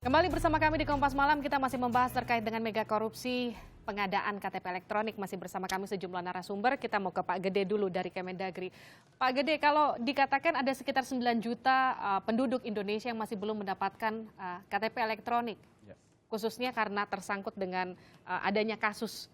Kembali bersama kami di Kompas Malam, kita masih membahas terkait dengan mega korupsi pengadaan KTP elektronik. Masih bersama kami sejumlah narasumber. Kita mau ke Pak Gede dulu dari Kemendagri. Pak Gede, kalau dikatakan ada sekitar 9 juta penduduk Indonesia yang masih belum mendapatkan KTP elektronik, khususnya karena tersangkut dengan adanya kasus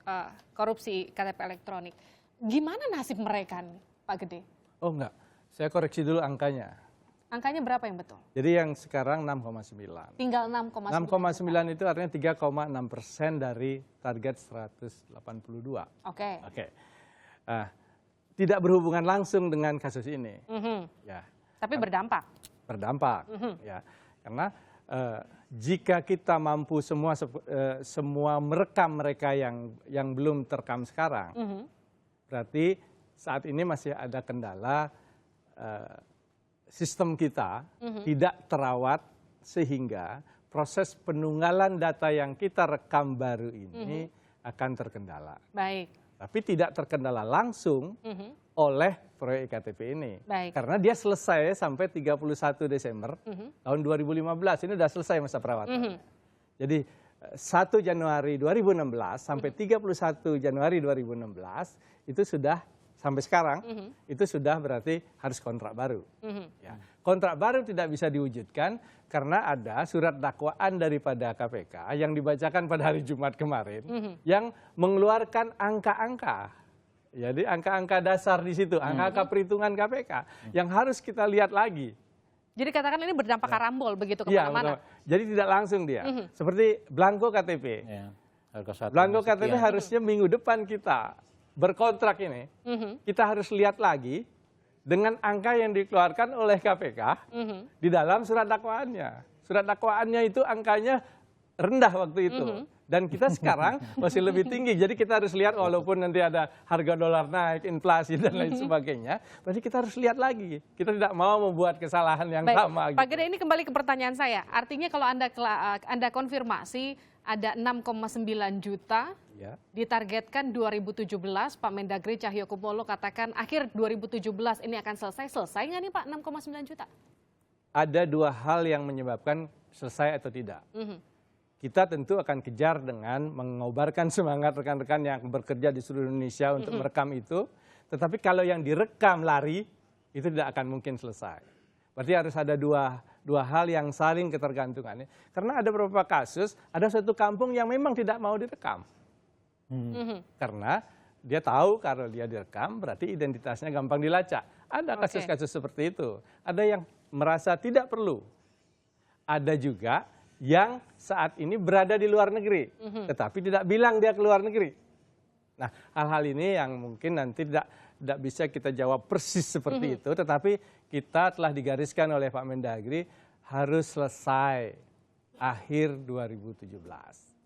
korupsi KTP elektronik. Gimana nasib mereka nih, Pak Gede? Oh enggak, saya koreksi dulu angkanya. Angkanya berapa yang betul? Jadi yang sekarang 6,9. Tinggal 6,9. 6,9 itu artinya 3,6% dari target 182. Oke. Tidak berhubungan langsung dengan kasus ini. Ya. Tapi berdampak. Berdampak. Ya. Karena jika kita mampu semua merekam mereka yang belum terekam sekarang, berarti saat ini masih ada kendala. Sistem kita tidak terawat sehingga proses penunggalan data yang kita rekam baru ini akan terkendala. Baik. Tapi tidak terkendala langsung oleh proyek iktp ini. Baik. Karena dia selesai sampai 31 Desember tahun 2015. Ini sudah selesai masa perawatan. Jadi 1 Januari 2016 sampai 31 Januari 2016 itu sudah sampai sekarang itu sudah berarti harus kontrak baru. Ya. Kontrak baru tidak bisa diwujudkan karena ada surat dakwaan daripada KPK yang dibacakan pada hari Jumat kemarin yang mengeluarkan angka-angka. Jadi angka-angka dasar di situ, angka-angka perhitungan KPK yang harus kita lihat lagi. Jadi katakan ini berdampak karambol begitu kemana-mana. Jadi tidak langsung dia. Seperti belangko KTP. Belangko KTP harusnya minggu depan kita berkontrak ini, kita harus lihat lagi dengan angka yang dikeluarkan oleh KPK di dalam surat dakwaannya. Surat dakwaannya itu angkanya rendah waktu itu. Dan kita sekarang masih lebih tinggi. Jadi kita harus lihat walaupun nanti ada harga dolar naik, inflasi dan lain sebagainya. Berarti kita harus lihat lagi. Kita tidak mau membuat kesalahan yang sama. Pak Gede, ini kembali ke pertanyaan saya. Artinya kalau Anda konfirmasi ada 6,9 juta. Ya. Ditargetkan 2017, Pak Mendagri Cahyokumolo katakan akhir 2017 ini akan selesai. Selesai nggak nih Pak 6,9 juta? Ada dua hal yang menyebabkan selesai atau tidak. Kita tentu akan kejar dengan mengobarkan semangat rekan-rekan yang bekerja di seluruh Indonesia untuk merekam itu. Tetapi kalau yang direkam lari, itu tidak akan mungkin selesai. Berarti harus ada dua hal yang saling ketergantungan. Karena ada beberapa kasus, ada satu kampung yang memang tidak mau direkam. Karena dia tahu kalau dia direkam berarti identitasnya gampang dilacak. Ada kasus-kasus seperti itu. Ada yang merasa tidak perlu. Ada juga yang saat ini berada di luar negeri, tetapi tidak bilang dia keluar negeri. Nah, hal-hal ini yang mungkin nanti tidak bisa kita jawab persis seperti itu, tetapi kita telah digariskan oleh Pak Mendagri harus selesai akhir 2017.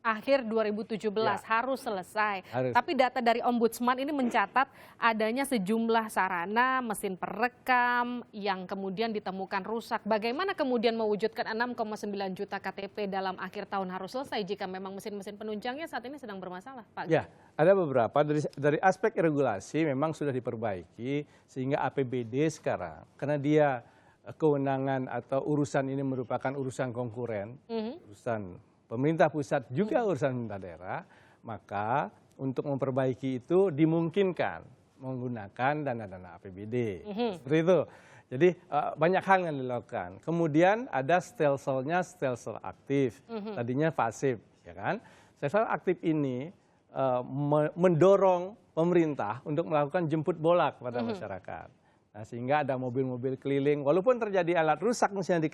Akhir 2017 harus selesai. Harus. Tapi data dari Ombudsman ini mencatat adanya sejumlah sarana mesin perekam yang kemudian ditemukan rusak. Bagaimana kemudian mewujudkan 6,9 juta KTP dalam akhir tahun harus selesai jika memang mesin-mesin penunjangnya saat ini sedang bermasalah, Pak? Ya, ada beberapa dari aspek regulasi memang sudah diperbaiki sehingga APBD sekarang karena dia kewenangan atau urusan ini merupakan urusan konkuren, urusan pemerintah pusat juga urusan pemerintah daerah, maka untuk memperbaiki itu dimungkinkan menggunakan dana-dana APBD. Seperti itu. Jadi banyak hal yang dilakukan. Kemudian ada stelsel-nya stelsel aktif. Tadinya pasif, ya kan? Stelsel aktif ini mendorong pemerintah untuk melakukan jemput bola kepada masyarakat. Nah, sehingga ada mobil-mobil keliling, walaupun terjadi alat rusak misalnya di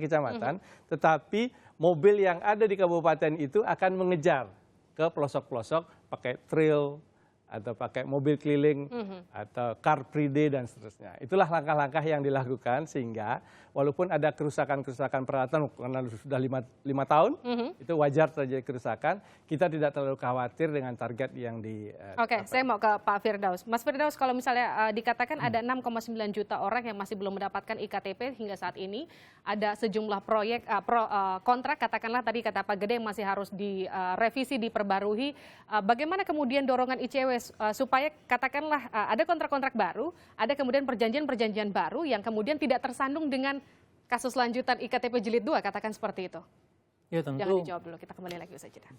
kecamatan, tetapi mobil yang ada di kabupaten itu akan mengejar ke pelosok-pelosok pakai trail atau pakai mobil keliling atau car free day dan seterusnya. Itulah langkah-langkah yang dilakukan sehingga walaupun ada kerusakan-kerusakan peralatan karena sudah 5 tahun, itu wajar terjadi kerusakan, kita tidak terlalu khawatir dengan target yang di... Oke, saya mau ke Pak Firdaus. Mas Firdaus, kalau misalnya dikatakan ada 6,9 juta orang yang masih belum mendapatkan iktp hingga saat ini, ada sejumlah proyek, kontrak katakanlah tadi kata Pak Gede yang masih harus direvisi, diperbarui. Bagaimana kemudian dorongan ICW supaya katakanlah ada kontrak-kontrak baru, ada kemudian perjanjian-perjanjian baru yang kemudian tidak tersandung dengan kasus lanjutan IKTP Jilid 2, katakan seperti itu. Ya tentu. Jangan dijawab dulu, kita kembali lagi usai jeda.